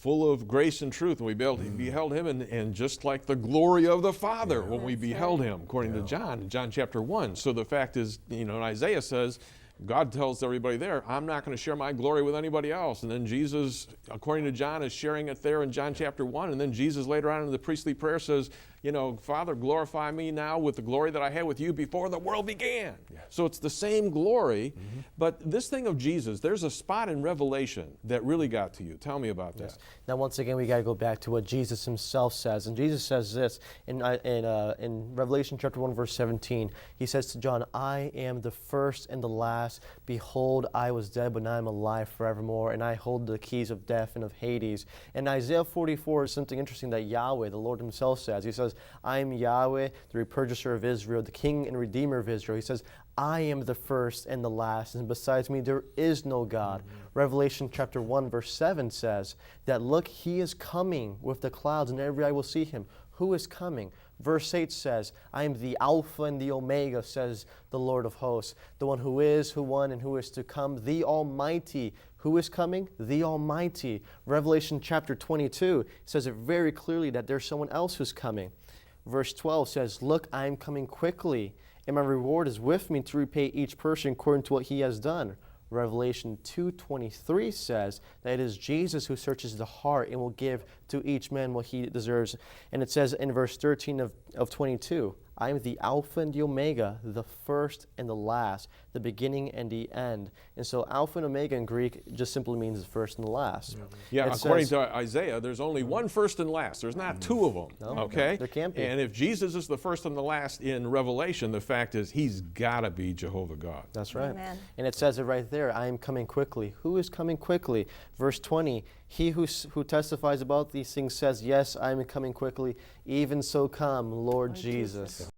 full of grace and truth. And we beheld him, and just like the glory of the Father when we beheld him, according to John, in John chapter 1. So the fact is, and Isaiah says, God tells everybody there, I'm not going to share my glory with anybody else. And then Jesus, according to John, is sharing it there in John chapter 1. And then Jesus later on in the priestly prayer says, Father, glorify me now with the glory that I had with you before the world began. Yes. So it's the same glory. But this thing of Jesus, there's a spot in Revelation that really got to you. Tell me about that. Now, once again, we got to go back to what Jesus himself says. And Jesus says this in Revelation chapter 1, verse 17. He says to John, I am the first and the last. Behold, I was dead, but now I'm alive forevermore, and I hold the keys of death and of Hades. And Isaiah 44 is something interesting that Yahweh, the Lord himself, says. He says, I am Yahweh, the repurchaser of Israel, the king and redeemer of Israel. He says, I am the first and the last, and besides me there is no God. Revelation chapter 1, verse 7 says that, look, he is coming with the clouds, and every eye will see him. Who is coming? Verse 8 says, I am the Alpha and the Omega, says the Lord of hosts, the one who is, who was, and who is to come, the Almighty. Who is coming? The Almighty. Revelation chapter 22 says it very clearly that there's someone else who's coming. Verse 12 says, look, I am coming quickly, and my reward is with me to repay each person according to what he has done. Revelation 2:23 says that it is Jesus who searches the heart and will give to each man what he deserves. And it says in verse 13 of 22, I am the Alpha and the Omega, the first and the last, the beginning and the end. And so Alpha and Omega in Greek just simply means the first and the last. Yeah, according to Isaiah, there's only one first and last. There's not two of them. No, okay? there can't be. And if Jesus is the first and the last in Revelation, the fact is he's got to be Jehovah God. That's right. Amen. And it says it right there, I am coming quickly. Who is coming quickly? Verse 20, he who testifies about these things says, yes, I am coming quickly. Even so come, Lord Jesus.